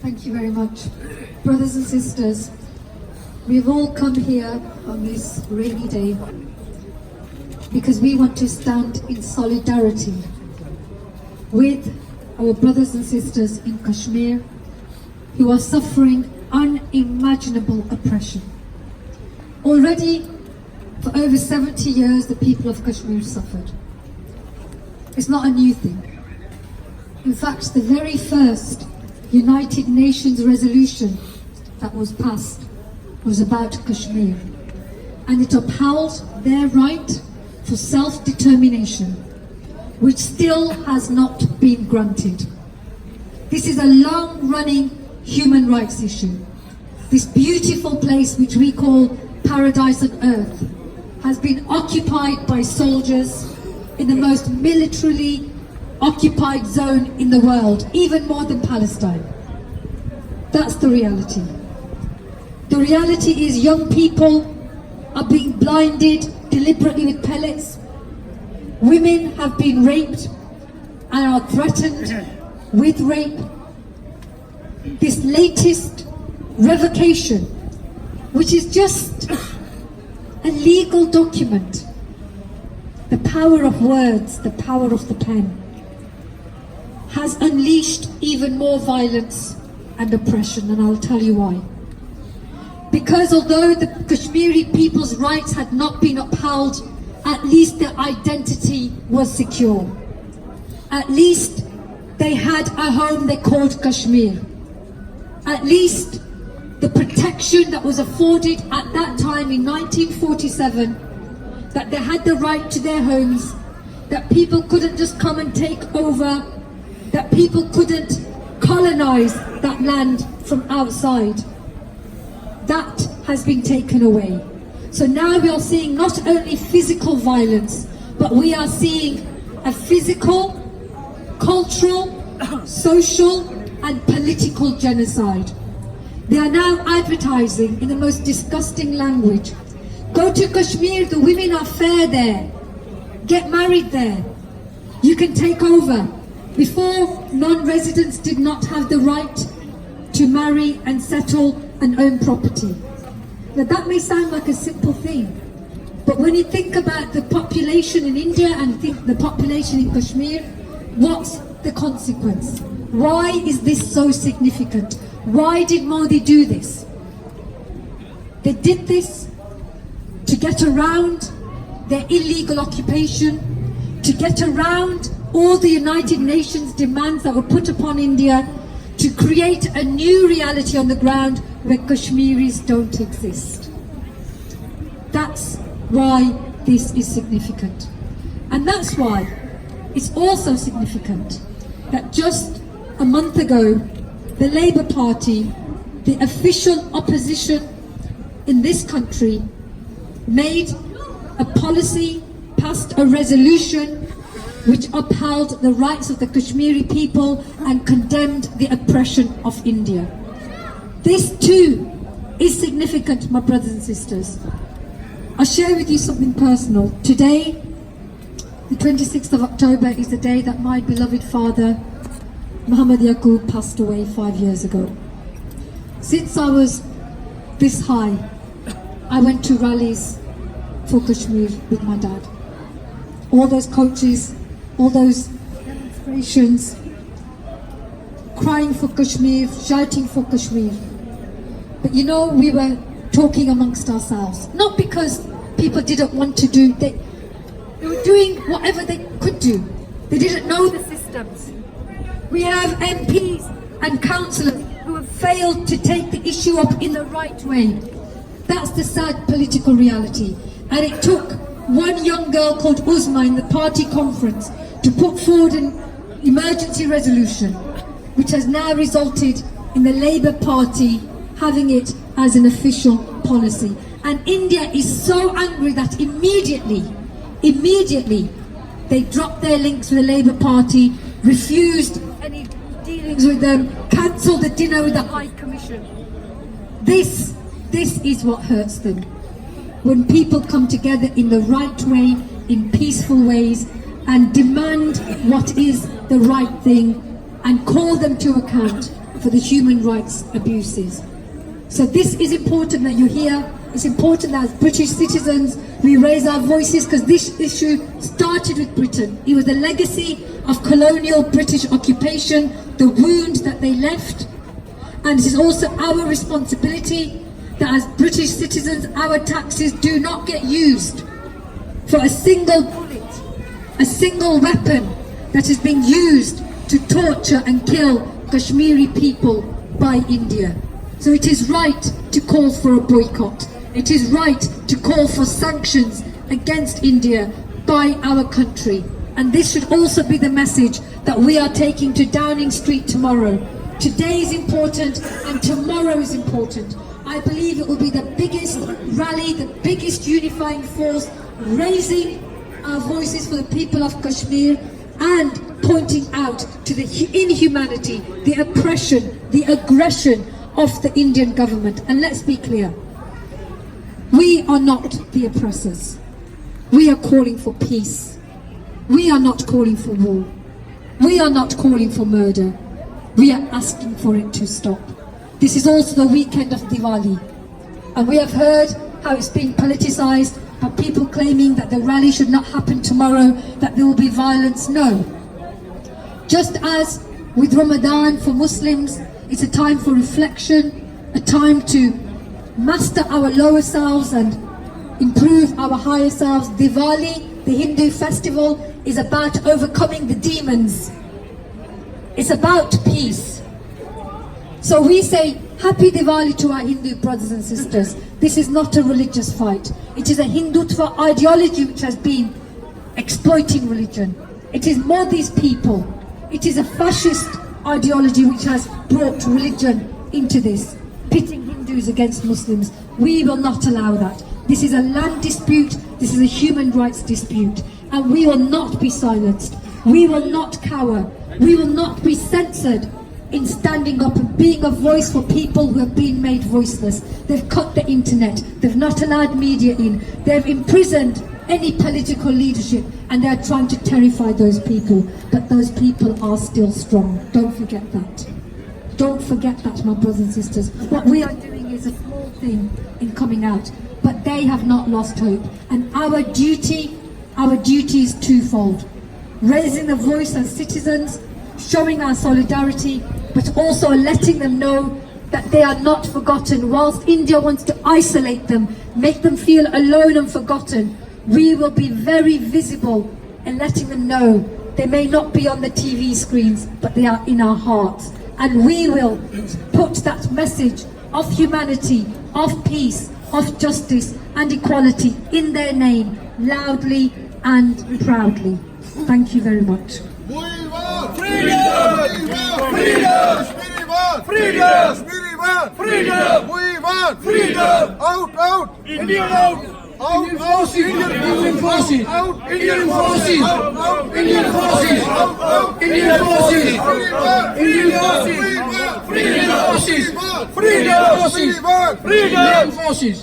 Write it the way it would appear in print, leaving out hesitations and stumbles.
Thank you very much. Brothers and sisters, we've all come here on this rainy day because we want to stand in solidarity with our brothers and sisters in Kashmir who are suffering unimaginable oppression. Already, for over 70 years, the people of Kashmir suffered. It's not a new thing. In fact, the very first United Nations resolution that was passed was about Kashmir, and it upheld their right for self-determination, which still has not been granted. This is a long-running human rights issue. This beautiful place which we call paradise on earth has been occupied by soldiers in the most militarily occupied zone in the world, even more than Palestine. That's the reality. The reality is young people are being blinded deliberately with pellets. Women have been raped and are threatened with rape. This latest revocation, which is just a legal document, the power of words, the power of the pen, has unleashed even more violence and oppression, and I'll tell you why. Because although the Kashmiri people's rights had not been upheld, at least their identity was secure. At least they had a home they called Kashmir. At least the protection that was afforded at that time in 1947, that they had the right to their homes, that people couldn't just come and take over, that people couldn't colonize that land from outside. That has been taken away. So now we are seeing not only physical violence, but we are seeing a physical, cultural, social, and political genocide. They are now advertising in the most disgusting language. Go to Kashmir, the women are fair there. Get married there. You can take over. Before, non-residents did not have the right to marry and settle and own property. Now that may sound like a simple thing, but when you think about the population in India and think the population in Kashmir, what's the consequence? Why is this so significant? Why did Modi do this? They did this to get around their illegal occupation, to get around all the United Nations demands that were put upon India, to create a new reality on the ground where Kashmiris don't exist. That's why this is significant. And that's why it's also significant that just a month ago, the Labour Party, the official opposition in this country, made a policy, passed a resolution which upheld the rights of the Kashmiri people and condemned the oppression of India. This too is significant, my brothers and sisters. I'll share with you something personal. Today, the 26th of October, is the day that my beloved father, Salma Yaqoob, passed away 5 years ago. Since I was this high, I went to rallies for Kashmir with my dad. All those coaches, all those demonstrations, crying for Kashmir, shouting for Kashmir. But you know, we were talking amongst ourselves, not because people didn't want to do, they were doing whatever they could do. They didn't know the systems. We have MPs and councillors who have failed to take the issue up in the right way. That's the sad political reality. And it took one young girl called Uzma in the party conference to put forward an emergency resolution, which has now resulted in the Labour Party having it as an official policy. And India is so angry that immediately, they dropped their links with the Labour Party, refused any dealings with them, cancelled the dinner with the High Commission. This is what hurts them. When people come together in the right way, in peaceful ways, and demand what is the right thing and call them to account. for the human rights abuses. So this is important that you're here. It's important that as British citizens we raise our voices, because this issue started with Britain. It was the legacy of colonial British occupation, the wound that they left. And it is also our responsibility that as British citizens our taxes do not get used for a single bullet, a single weapon that is being used to torture and kill Kashmiri people by India. So it is right to call for a boycott. It is right to call for sanctions against India by our country. And this should also be the message that we are taking to Downing Street tomorrow. Today is important and tomorrow is important. I believe it will be the biggest rally, the biggest unifying force, raising our voices for the people of Kashmir and pointing out to the inhumanity, the oppression, the aggression of the Indian government. And let's be clear, we are not the oppressors. We are calling for peace. We are not calling for war. We are not calling for murder. We are asking for it to stop. This is also the weekend of Diwali, and we have heard how it's been politicized by people claiming that the rally should not happen tomorrow, that there will be violence. No. Just as with Ramadan for Muslims, it's a time for reflection, a time to master our lower selves and improve our higher selves. Diwali, the Hindu festival, is about overcoming the demons. It's about peace. So we say Happy Diwali to our Hindu brothers and sisters. This is not a religious fight. It is a Hindutva ideology which has been exploiting religion. It is Modi's people. It is a fascist ideology which has brought religion into this, pitting Hindus against Muslims. We will not allow that. This is a land dispute. This is a human rights dispute. And we will not be silenced. We will not cower. We will not be censored in standing up and being a voice for people who have been made voiceless. They've cut the internet. They've not allowed media in. They've imprisoned any political leadership, and they're trying to terrify those people. But those people are still strong. Don't forget that. Don't forget that, my brothers and sisters. What we are doing is a small thing in coming out, but they have not lost hope. And our duty is twofold. Raising the voice as citizens, showing our solidarity, but also letting them know that they are not forgotten. Whilst India wants to isolate them, make them feel alone and forgotten, we will be very visible in letting them know they may not be on the TV screens, but they are in our hearts. And we will put that message of humanity, of peace, of justice and equality in their name, loudly and proudly. Thank you very much. We want freedom! Freedom! Freedom! Freedom! We want freedom! Out! Indian out! Indian forces! Indian forces! Indian forces! Indian forces! Indian forces! Indian forces! Freedom forces! Freedom forces! Freedom forces!